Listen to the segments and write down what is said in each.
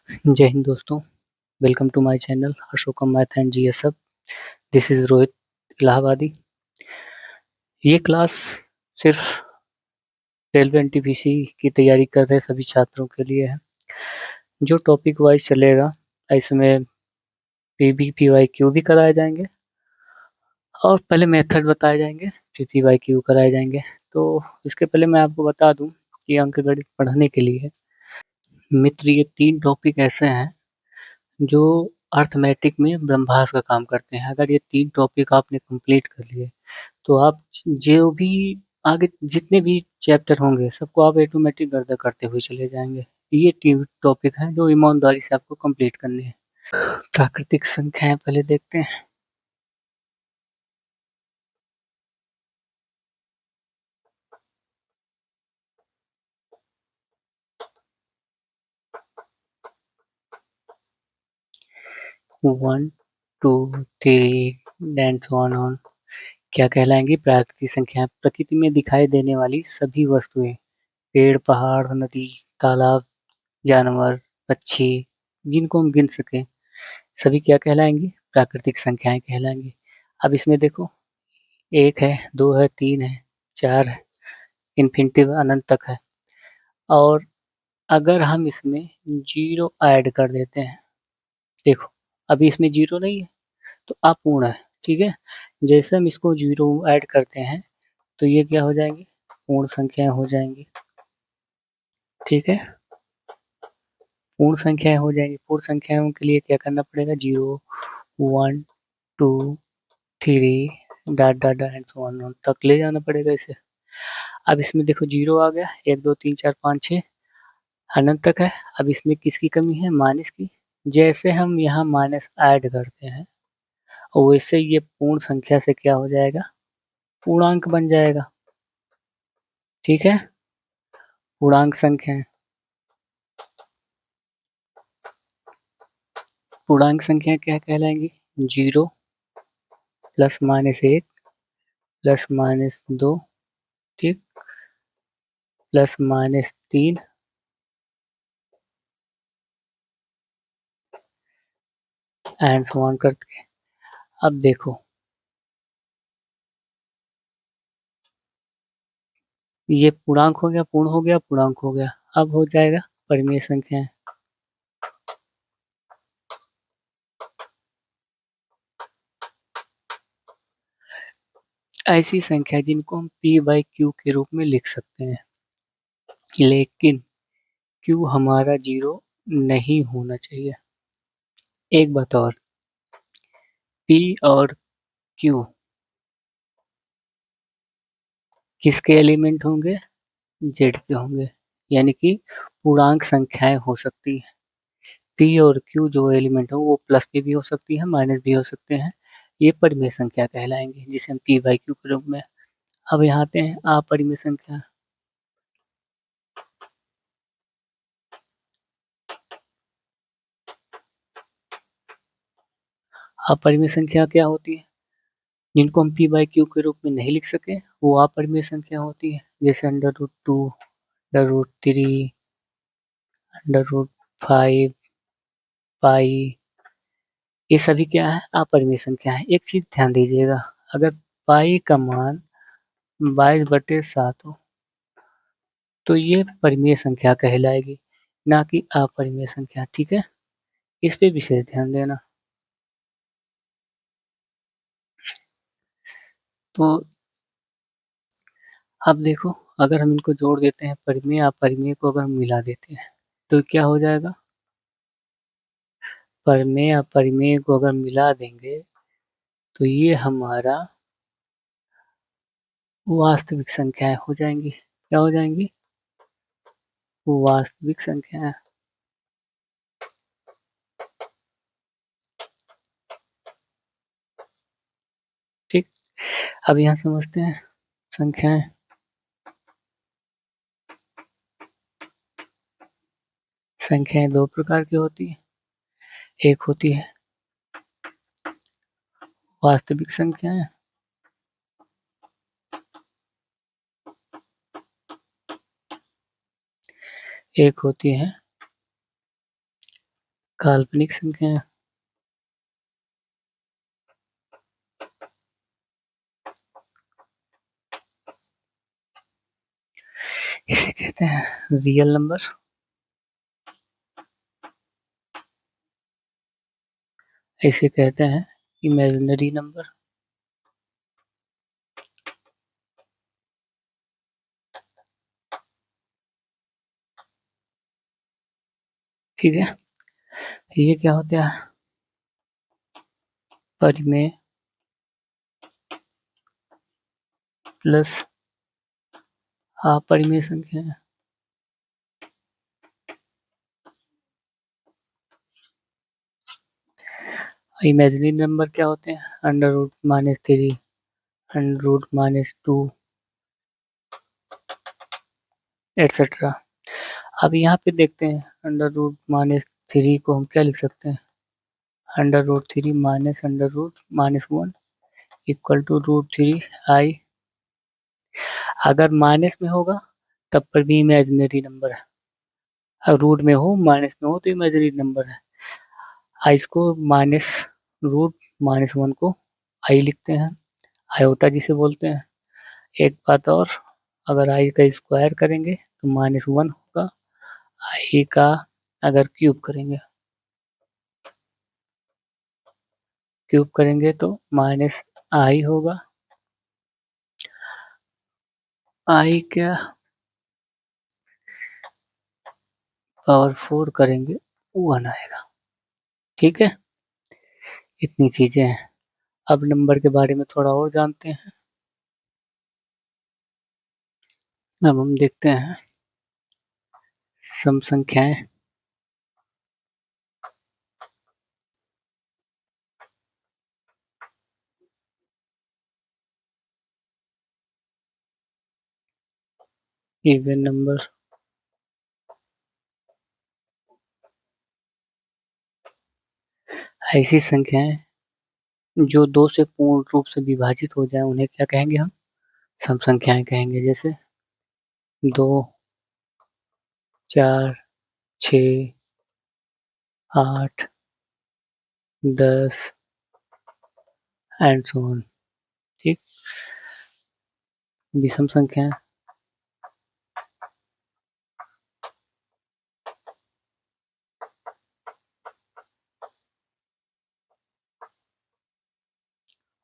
जय हिंद दोस्तों, welcome to my channel Ashokam math and GSF. This is Rohit Allahabadi. ये क्लास सिर्फ रेलवे एनटीपीसी की तैयारी कर रहे सभी छात्रों के लिए है। जो टॉपिक वाइज चलेगा, इसमें पीबी पीवाईक्यू भी कराए जाएंगे और पहले मेथड बताए जाएंगे, फिर पीवाईक्यू कराए जाएंगे। तो इसके पहले मैं आपको बता दूं कि अंकगणित पढ़ने के लिए मित्र ये 3 टॉपिक ऐसे हैं जो अर्थमेटिक में ब्रह्मास्त्र का काम करते हैं। अगर ये 3 टॉपिक आपने कंप्लीट कर लिए तो आप जो भी आगे जितने भी चैप्टर होंगे सबको आप ऑटोमेटिक गर्दा करते हुए चले जाएंगे। ये 3 टॉपिक हैं जो ईमानदारी से आपको कंप्लीट करने हैं। प्राकृतिक संख्याएं पहले देखते हैं। One two three and so on क्या कहलाएंगी? प्राकृतिक संख्याएं प्रकृति में दिखाई देने वाली सभी वस्तुएं, पेड़, पहाड़, नदी, तालाब, जानवर, पक्षी, जिनको हम गिन सकें, सभी क्या कहलाएंगी? प्राकृतिक संख्याएं कहलाएंगी। अब इसमें देखो, 1 है, 2 है, 3 है, 4 है, इन्फिनिटिव अनंत तक है। और अगर हम इसमें जीरो ऐड कर देते हैं, देखो अभी इसमें जीरो नहीं है तो अपूर्ण है, ठीक है। जैसे हम इसको जीरो ऐड करते हैं तो ये क्या हो जाएंगी? पूर्ण संख्याएं हो जाएंगी, ठीक है। पूर्ण संख्याएं हो जाएंगी। पूर्ण संख्याओं के लिए क्या करना पड़ेगा? 0 1 2 3 dot dot dot and so on तक ले जाना पड़ेगा इसे। अब इसमें देखो जीरो आ गया, 1 2 3 4 5 6 अनंत तक है। अब इसमें किसकी कमी है? माइनस की। जैसे हम यहाँ माइनस ऐड करते हैं वैसे ये पूर्ण संख्या से क्या हो जाएगा? पूर्णांक बन जाएगा, ठीक है। पूर्णांक संख्या है। पूर्णांक संख्या क्या कहलाएंगी? 0 प्लस माइनस 1 प्लस माइनस 2, ठीक, plus minus 3 and so on करके। अब देखो ये पूर्णांक हो गया, पूर्ण हो गया, पूर्णांक हो गया। अब हो जाएगा परिमेय संख्या। ऐसी संख्या जिनको हम p बाई क्यू के रूप में लिख सकते हैं, लेकिन क्यू हमारा 0 नहीं होना चाहिए। एक बात और, p और q किसके एलिमेंट होंगे? z के होंगे, यानी कि पूर्णांक संख्याएं हो सकती हैं। p और q जो एलिमेंट हो वो प्लस पे भी हो सकती है, माइनस भी हो सकते हैं। ये परिमेय संख्या कहलाएंगे जिसे हम p बाई क्यू के रूप में। अब यहाँ आते हैं अपरिमेय संख्या। अपरिमेय संख्या क्या होती है? जिनको हम p बाई क्यू के रूप में नहीं लिख सके वो अपरिमेय संख्या होती है। जैसे √2, √3, √5, पाई, ये सभी क्या है? अपरिमेय संख्या है। एक चीज ध्यान दीजिएगा, अगर पाई का मान 22/7 हो तो ये परिमेय संख्या कहलाएगी, ना कि अपरिमेय संख्या, ठीक है। इस पे विशेष ध्यान देना। तो अब देखो, अगर हम इनको जोड़ देते हैं, परिमेय अपरिमेय को अगर हम मिला देते हैं तो क्या हो जाएगा? परिमेय अपरिमेय को अगर मिला देंगे तो ये हमारा वास्तविक संख्याएं हो जाएंगी। क्या हो जाएंगी? वास्तविक संख्याएं, ठीक। अब यहाँ समझते हैं संख्याएं। संख्याएं 2 प्रकार की होती है। एक होती है वास्तविक संख्याएं, एक होती है काल्पनिक संख्या है। इसे कहते हैं रियल नंबर। इसे कहते हैं इमेजिनरी नंबर। ठीक है, ये क्या होता है? परिमेय प्लस अपरिमेय संख्या है। इमेजिनरी नंबर क्या होते हैं? Under root -3, under root -2 etcetera. अब यहाँ पे देखते हैं अंडर रूट -3 को हम क्या लिख सकते हैं? Under root 3 minus under root -1 equal to √3i। अगर माइनस में होगा तब पर भी इमेजिनरी नंबर है, अगर रूट में हो माइनस में हो तो इमेजिनरी नंबर है। आई को माइनस √-1 को आई लिखते हैं, आयोटा जिसे बोलते हैं। एक बात और, अगर आई का स्क्वायर करेंगे तो -1 होगा, आई का अगर क्यूब करेंगे तो -i होगा, आई क्या पावर 4 करेंगे 1 आएगा। ठीक है, इतनी चीजें हैं। अब नंबर के बारे में थोड़ा और जानते हैं। अब हम देखते हैं सम संख्याएं। इवन नंबर, ऐसी संख्याएं जो 2 से पूर्ण रूप से विभाजित हो जाए उन्हें क्या कहेंगे? हम सम संख्याएं कहेंगे। जैसे 2, 4, 6, 8, 10 एंड सो ऑन। ठीक, विषम संख्याएं,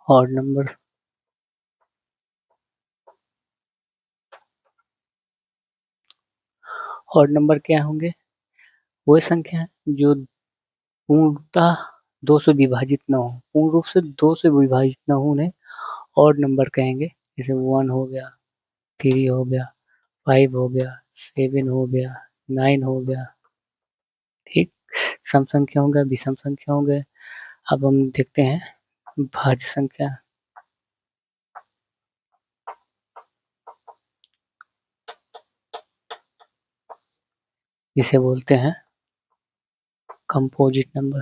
ऑड नंबर, ऑड नंबर क्या होंगे? वो संख्या जो पूर्णतः 2 से विभाजित न हो, पूर्ण रूप से 2 से विभाजित न हो, उन्हें ऑड नंबर कहेंगे। जैसे 1 हो गया, 3 हो गया, 5 हो गया, 7 हो गया, 9 हो गया। ठीक, सम संख्या होंगे, विषम संख्या होंगे। अब हम देखते हैं भाज्य संख्या। जिसे बोलते हैं कंपोजिट नंबर।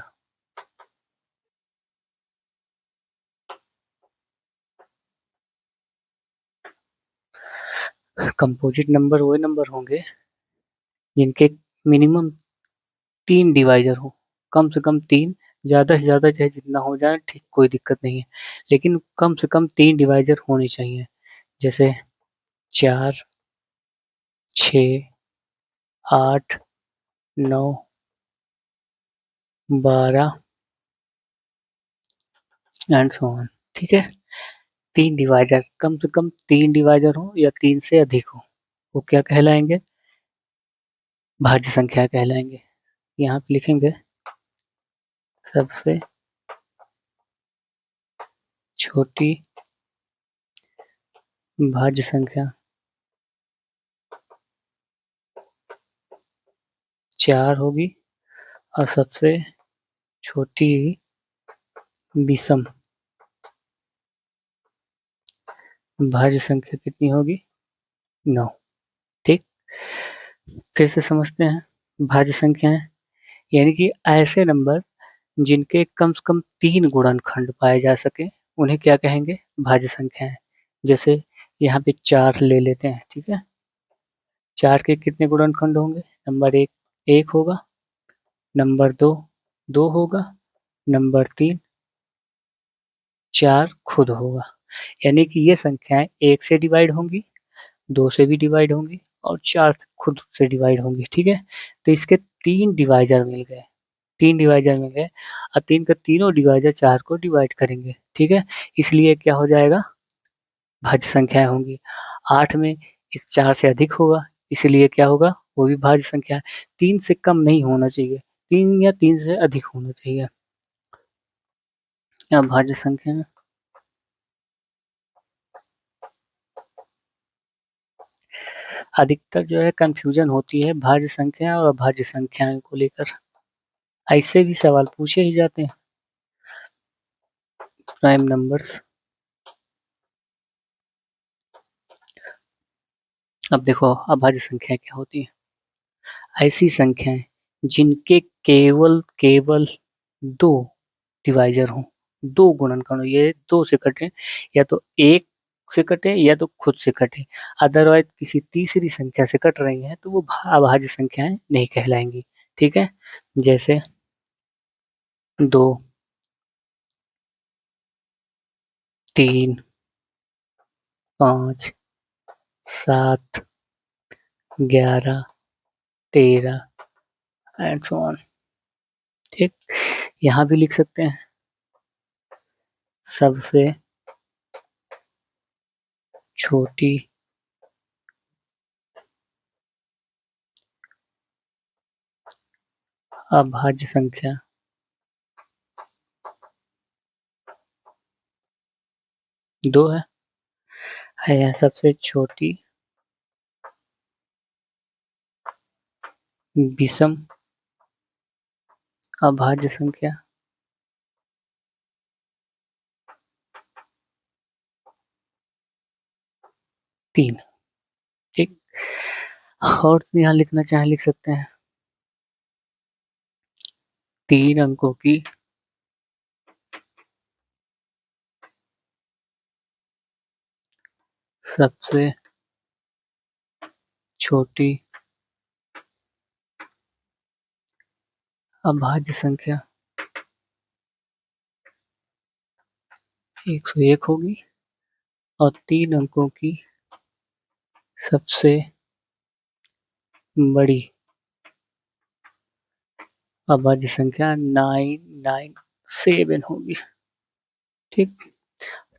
कंपोजिट नंबर वो नंबर होंगे जिनके मिनिमम 3 डिवाइजर हो, कम से कम 3, ज़्यादा से ज़्यादा चाहे जितना हो जाए ठीक, कोई दिक्कत नहीं है, लेकिन कम से कम 3 डिवाइजर होने चाहिए। जैसे 4, 6, 8, 9, 12 एंड सो ऑन। ठीक है, 3 डिवाइजर, कम से कम 3 डिवाइजर हो या 3 से अधिक हो, वो क्या कहलाएंगे? भाज्य संख्या कहलाएंगे। यहाँ पे लिखेंगे सबसे छोटी भाज्य संख्या 4 होगी और सबसे छोटी विषम भाज्य संख्या कितनी होगी? 9। ठीक, फिर से समझते हैं भाज्य संख्याएं, यानी कि ऐसे नंबर जिनके कम से कम 3 गुणनखंड पाए जा सके उन्हें क्या कहेंगे? भाज्य संख्याएं। जैसे यहाँ पे 4 ले लेते हैं। ठीक है, 4 के कितने गुणनखंड होंगे? नंबर 1 1 होगा, नंबर 2 2 होगा, नंबर 3 4 खुद होगा। यानी कि ये संख्याएँ 1 से डिवाइड होंगी, 2 से भी डिवाइड होंगी और 4 खुद से डिवाइड होंगी, ठीक है? तो इसके 3 डिवाइज़र मिल गए, 3 डिवाइज़र मिल गए और 3 का तीनों डिवाइज़र 4 को डिवाइड करेंगे, ठीक है? इसलिए क्या हो जाएगा, भाज्य संख्याएँ होंगी। 8 में इस 4 से अधिक होगा, इसलिए क्या होगा, वो भी भाज्य संख्या है। 3 से कम नहीं होना चाहिए, 3 या 3 से अधिक होना चाहिए। अब भाज्य संख्या में अधिकतर जो है कन्फ्यूजन होती है भाज्य संख्या और अभाज्य संख्याओं को लेकर। ऐसे भी सवाल पूछे ही जाते हैं। प्राइम नंबर्स, अब देखो अभाज्य संख्या क्या होती है। ऐसी संख्याएं जिनके केवल केवल 2 डिवाइज़र हों, 2 गुणनखंड हों, ये 2 से कटें या तो 1 से कटें या तो खुद से कटें। अदरवाइज़ किसी तीसरी संख्या से कट रही हैं तो वो अभाज्य संख्याएँ नहीं कहलाएँगी, ठीक है? जैसे 2, 3, 5, 7, 11, 13 एंड सो ऑन, ठीक? यहाँ भी लिख सकते हैं सबसे छोटी अभाज्य संख्या 2 है या सबसे छोटी विषम अभाज्य संख्या 3, ठीक? और यहाँ लिखना चाहें लिख सकते हैं 3 अंकों की सबसे छोटी अभाज्य संख्या 101 होगी और 3 अंकों की सबसे बड़ी अभाज्य संख्या 997 होगी, ठीक?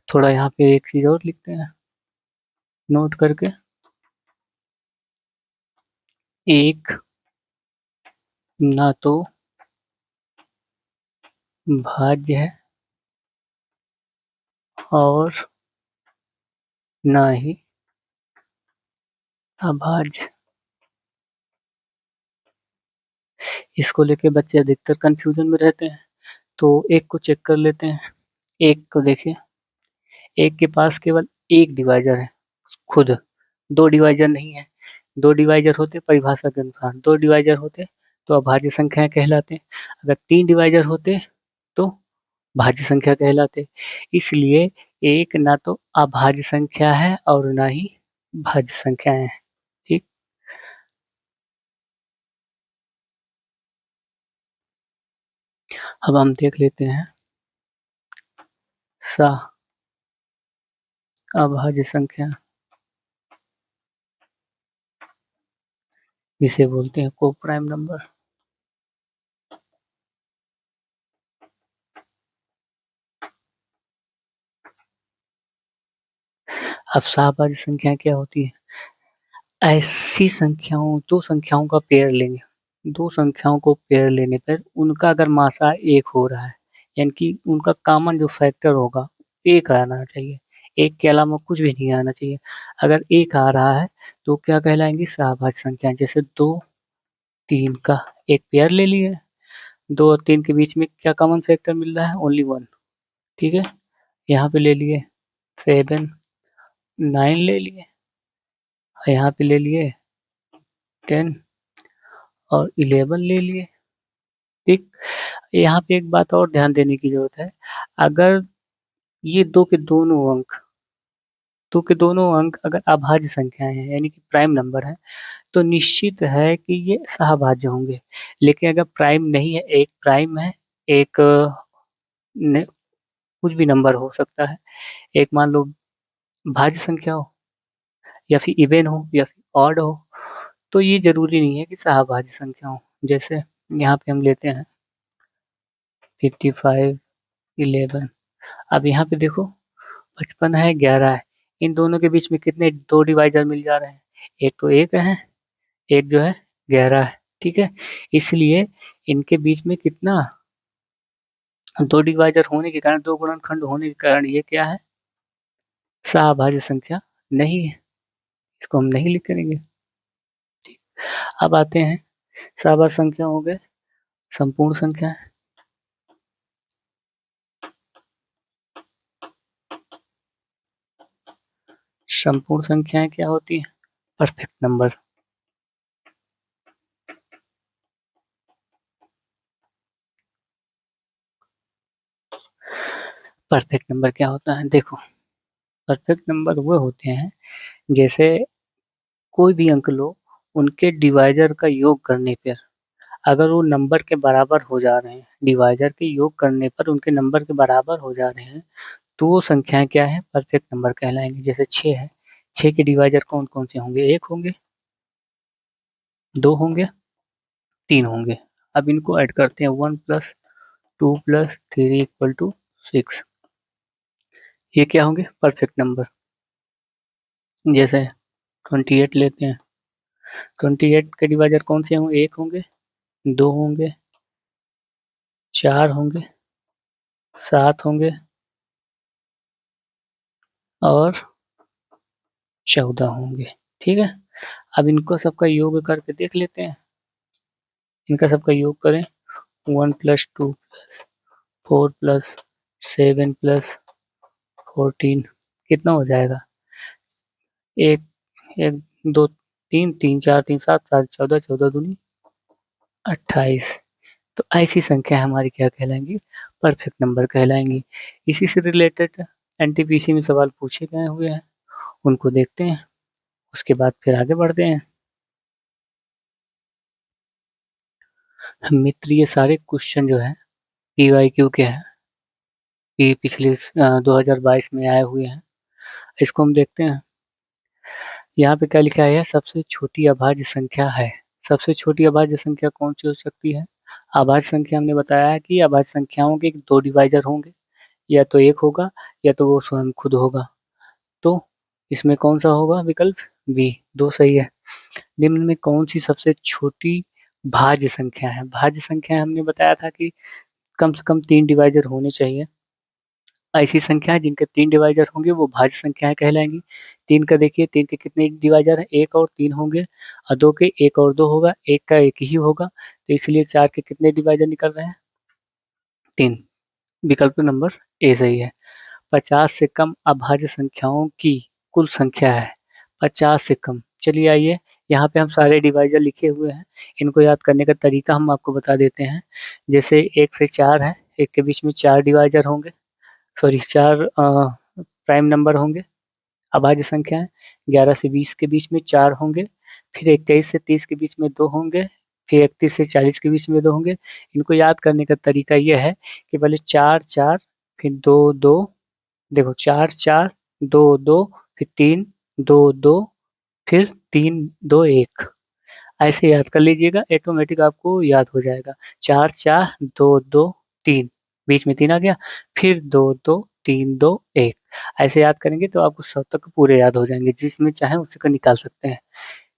थोड़ा यहाँ पे एक चीज़ और लिखते हैं नोट करके, एक ना तो भाज्य है और ना ही अभाज्य। इसको लेके बच्चे अधिकतर कन्फ्यूजन में रहते हैं, तो एक को चेक कर लेते हैं। एक को देखिए, एक के पास केवल एक डिवाइज़र है, खुद, 2 डिवाइज़र नहीं है। 2 डिवाइज़र होते परिभाषा के अनुसार 2 डिवाइज़र होते तो अभाज्य संख्याएँ कहलाते। अगर 3 डिवाइज़र होते तो भाज्य संख्या कहलाते। इसलिए एक ना तो अभाज्य संख्या है और ना ही भाज्य संख्याएँ हैं, ठीक? अब हम देख लेते हैं अभाज्य संख्या, जिसे बोलते हैं कोप्राइम नंबर। अब सहभाज्य संख्या क्या होती है? ऐसी संख्याओं 2 संख्याओं का पेयर लेंगे, 2 संख्याओं को पेयर लेने पर उनका अगर मासा 1 हो रहा है, यानी कि उनका कॉमन जो फैक्टर होगा 1 आना चाहिए, 1 के अलावा कुछ भी नहीं आना चाहिए। अगर 1 आ रहा है तो क्या कहलाएँगी सहभाज्य संख्याएँ, जैसे 2, 3 का एक पेयर ले लिए, 2 और 3 के बीच में क्या कॉमन फैक्टर मिल रहा है? ओनली 1, ठीक है? यहाँ पे ले लिए 7, 9 ले लिए, यहाँ पे ले लिए 10 और 11 ले लिए, ठीक? यहाँ पे एक बात और ध्यान देने की ज़रूरत है, अगर ये 2 के दोनों अंक अगर अभाज्य संख्याएँ हैं, यानी कि प्राइम नंबर हैं, तो निश्चित है कि ये सहभाज्य होंगे। लेकिन अगर प्राइम नहीं है, एक प्राइम है एक कुछ भी नंबर हो सकता है। एक मान लो भाज्य संख्या हो, या फिर इवन हो, या फिर ऑड हो। तो ये जरूरी नहीं है कि सहाभाज्य संख्या हो। जैसे यहाँ पे हम लेते हैं 55, 11। अब यहाँ पे देखो 55 है, 11 है। इन दोनों के बीच में कितने दो डिवाइजर मिल जा रहे हैं? एक तो एक है, एक जो है 11 है। ठीक है, इसलिए इनके बीच में कितना, दो डिवाइजर होने के कारण, दो गुणनखंड होने के कारण ये क्या है? सहाभाज्य संख्या नहीं है। इसको हम नहीं लिख करेंगे। अब आते हैं सहाभाज्य संख्या हो गए संपूर्ण संख्या। संपूर्ण संख्याएं क्या होती है? Perfect number. परफेक्ट नंबर क्या होता है? देखो, परफेक्ट नंबर वो होते हैं जैसे कोई भी अंक लो, उनके डिवाइजर का योग करने पर अगर वो नंबर के बराबर हो जा रहे हैं, डिवाइजर के योग करने पर उनके नंबर के बराबर हो जा रहे हैं, तो वो संख्याएं क्या है? परफेक्ट नंबर कहलाएंगे। जैसे 6 है, 6 के डिवाइजर कौन कौन से होंगे? एक होंगे, दो होंगे, तीन होंगे। अब इनको ऐड करते हैं, 1+2+3 = 6। ये क्या होंगे? Perfect number. जैसे 28 लेते हैं, 28 के डिवाइजर कौन से होंगे? एक होंगे, दो होंगे, चार होंगे, सात होंगे और 14 होंगे। ठीक है, अब इनको सबका योग करके देख लेते हैं। इनका सबका योग करें, 1+2+4+7+14 कितना हो जाएगा? एक, एक, दो, तीन, तीन, चार, तीन, सात, सात, 14, 14 दूनी 28। तो ऐसी संख्या हमारी क्या कहलाएंगी? Perfect number कहलाएंगी। इसी से रिलेटेड एनटीपीसी में सवाल पूछे गए हुए हैं, उनको देखते हैं, उसके बाद फिर आगे बढ़ते हैं। मित्र, ये सारे क्वेश्चन जो है पीवाईक्यू के हैं, ये पिछले 2022 में आए हुए हैं। इसको हम देखते हैं। यहाँ पे क्या लिखा है? सबसे छोटी अभाज्य संख्या है। सबसे छोटी अभाज्य संख्या कौन सी हो सकती है? अभाज्य संख्या हमने बताया है कि अभाज्य संख्याओं के दो डिवाइजर होंगे, या तो एक होगा या तो वो स्वयं खुद होगा। तो इसमें कौन सा होगा विकल्प? बी, दो सही है। निम्न में कौन सी सबसे छोटी भाज्य संख्या है? भाज्य संख्या हमने बताया था कि कम से कम तीन डिवाइजर होने चाहिए। ऐसी संख्या जिनके तीन डिवाइजर होंगे वो भाज्य संख्याएं कहलाएंगी। तीन का देखिए, तीन के कितने डिवाइजर हैं? एक और तीन होंगे, और दो के एक और दो होगा, एक का एक ही होगा, तो इसलिए चार के कितने डिवाइजर निकल रहे हैं? तीन। विकल्प नंबर ए सही है। 50 से कम अभाज्य संख्याओं की कुल संख्या है। 50 से कम। चलिए आइए, यहाँ पे हम सारे डिवाइजर लिखे हुए हैं, इनको याद करने का तरीका हम आपको बता देते हैं। जैसे 1 से 4 है, एक के बीच में चार डिवाइजर होंगे, सॉरी चार प्राइम नंबर होंगे, अभाज्य संख्या है। 11 से 20 के बीच में चार होंगे, फिर 21 से 30 के बीच में दो होंगे, फिर 31 से 40 के बीच में दो होंगे। इनको याद करने का तरीका यह है कि पहले चार चार, फिर दो दो, देखो चार चार, दो दो, फिर तीन, दो दो, फिर तीन दो एक। ऐसे याद कर लीजिएगा, ऑटोमेटिक आपको याद हो जाएगा। चार चार, दो दो, तीन, बीच में तीन आ गया, फिर दो दो, तीन दो एक। ऐसे याद करेंगे तो आपको सौ तक पूरे याद हो जाएंगे, जिसमें चाहे उससे का निकाल सकते हैं।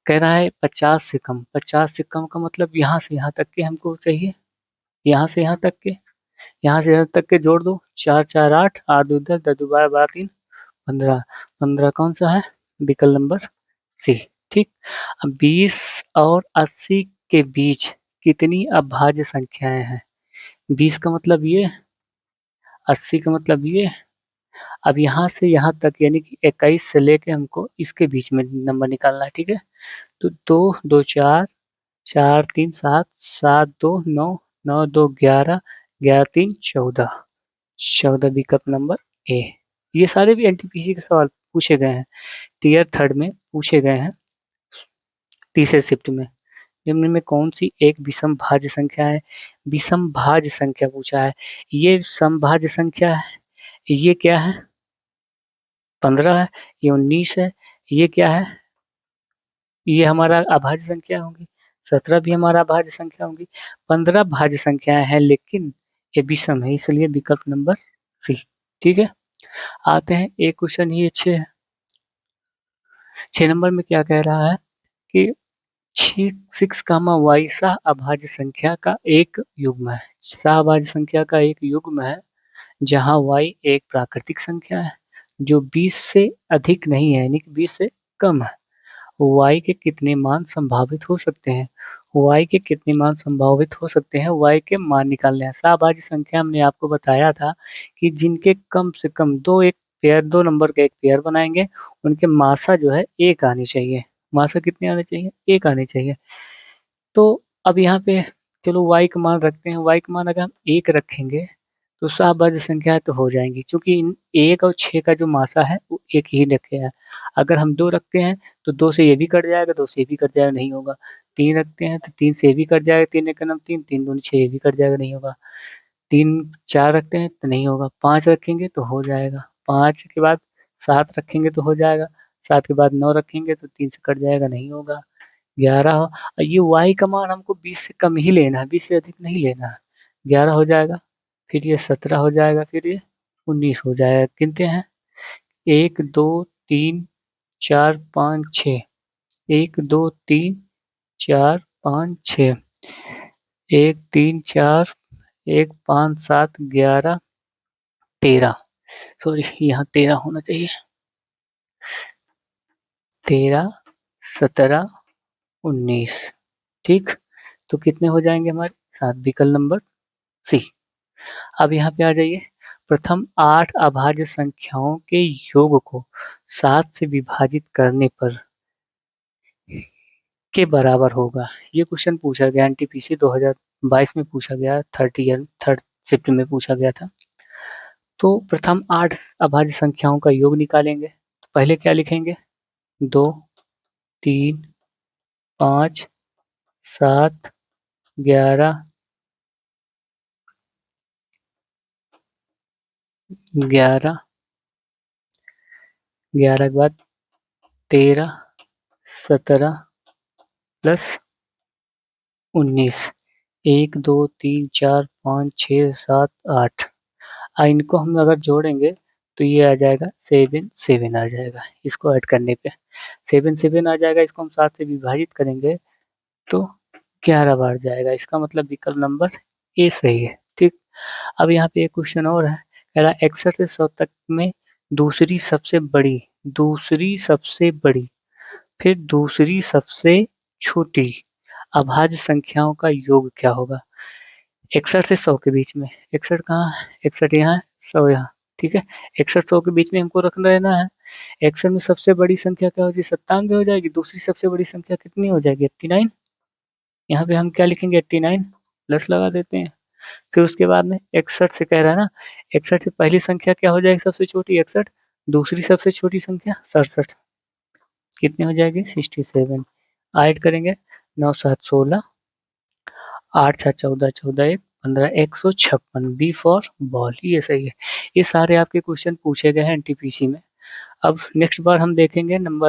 कह रहा है 50 से कम। 50 से कम का मतलब यहाँ से यहाँ तक के हमको चाहिए, यहाँ से यहाँ तक के, यहाँ से यहाँ तक के जोड़ दो। चार चार आठ, आठ दो दस, दस दो बारह, बारह तीन 15। 15 कौन सा है? विकल्प नंबर सी। ठीक। अब 20 और 80 के बीच कितनी अभाज्य संख्याएं हैं? 20 का मतलब ये, 80 का मतलब ये। अब यहाँ से यहाँ तक यानी कि 21 से लेके हमको इसके बीच में नंबर निकालना है। ठीक है, तो दो दो चार, चार तीन सात, सात दो नौ, नौ दो 11, 11 तीन 14, 14 विकल्प नंबर ए। ये सारे भी एनटीपीसी के सवाल पूछे गए हैं, टीयर थर्ड में पूछे गए हैं, तीसरे शिफ्ट में। निम्न में कौन सी एक विषम भाज्य संख्या है? विषम भाज्य संख्या पूछा है। ये समभाज्य संख्या है। ये क्या है? 15 है। ये 19 है। ये क्या है? ये हमारा अभाज्य संख्या होंगी। 17 भी हमारा अभाज्य संख्या होंगी। 15 भाज्य संख्याएं हैं, लेकिन ये विषम है, इसलिए विकल्प नंबर सी। ठीक है, आते हैं एक क्वेश्चन ही अच्छे है। 6 नंबर में क्या कह रहा है कि 6 कामा वाई सह अभाज्य संख्या का एक युग्म है। सह अभाज्य संख्या का एक युग्म है जहां y एक प्राकृतिक संख्या है जो 20 से अधिक नहीं है, यानी कि 20 से कम है। y के कितने मान संभावित हो सकते हैं? y के कितने मान संभावित हो सकते हैं? y के मान निकालने हैं। सहभाज्य संख्या हमने आपको बताया था कि जिनके कम से कम दो नंबर का एक पेयर बनाएंगे, उनके मासा जो है एक आनी चाहिए। मासा कितने आने चाहिए? एक आने चाहिए। तो अब यहाँ पे चलो y का मान रखते हैं। y का मान अगर हम एक रखेंगे तो सहभाज्य संख्या तो हो जाएंगी, क्योंकि इन 1 और 6 का जो मासा है वो एक ही रखे हैं। अगर हम 2 रखते हैं तो 2 से ये भी कट जाएगा, 2 से ये भी कट जाएगा, नहीं होगा। 3 रखते हैं तो 3 से ये भी कट जाएगा, 3 एक नम 3, 3 दूनी 6, ये भी कट जाएगा, नहीं होगा। 4 रखते हैं तो नहीं होगा। 5 रखेंगे तो हो जाएगा। 5 के बाद 7 रखेंगे तो हो जाएगा। 7 के बाद 9 रखेंगे तो 3 से कट जाएगा, नहीं होगा। 11, ये y का मान हमको 20 से कम ही लेना है, 20 से अधिक नहीं लेना है। 11 हो जाएगा, फिर ये 17 हो जाएगा, फिर ये 19 हो जाएगा। गिनते हैं 1 2 3 4 5 6। 1 2 3 4 5 6। 1 3 4 1 5 7 11 13। सॉरी, यहाँ 13 होना चाहिए। 13 17 19। ठीक, तो कितने हो जाएंगे हमारे? 7, विकल्प नंबर सी। अब यहाँ पे आ जाइए। प्रथम 8 अभाज्य संख्याओं के योग को 7 से विभाजित करने पर के बराबर होगा। ये क्वेश्चन पूछा गया एनटीपीसी 2022 में पूछा गया, थर्ड शिफ्ट में पूछा गया था। तो प्रथम 8 अभाज्य संख्याओं का योग निकालेंगे। तो पहले क्या लिखेंगे? 2 3 5 7 11 11 11 के बाद 13 17 प्लस 19। 1 2 3 4 5 6 7 8। इनको हम अगर जोड़ेंगे तो ये आ जाएगा 7 7 आ जाएगा। इसको ऐड करने पे 7 7 आ जाएगा। इसको हम 7 से विभाजित करेंगे तो 11 बार जाएगा। इसका मतलब विकल्प नंबर ए सही है। ठीक, अब यहाँ पे एक क्वेश्चन और है। कह रहा 61 से 100 तक में दूसरी सबसे बड़ी फिर दूसरी सबसे छोटी अभाज्य संख्याओं का योग क्या होगा? 61 से 100 के बीच में। 61 कहाँ है? 61 यहाँ है, 100 यहाँ। ठीक है, 61 100 के बीच में हमको रखना रहना है। 61 में सबसे बड़ी संख्या क्या हो जाएगी? 97 हो जाएगी। दूसरी सबसे बड़ी संख्या कितनी हो जाएगी? 89। यहाँ पे हम क्या लिखेंगे? 89 प्लस लगा देते हैं। फिर उसके बाद में 61 से कह रहा है ना, 61 से पहली संख्या क्या हो जाएगी? सबसे छोटी 61। दूसरी सबसे छोटी संख्या 67। कितनी हो जाएगी? 67। ऐड करेंगे 9 7 16, 8 6 14 14 1 15 156। बी फॉर बॉल, ये सही है। ये सारे आपके क्वेश्चन पूछे गए हैं एनटीपीसी में। अब नेक्स्ट बार हम देखेंगे नंबर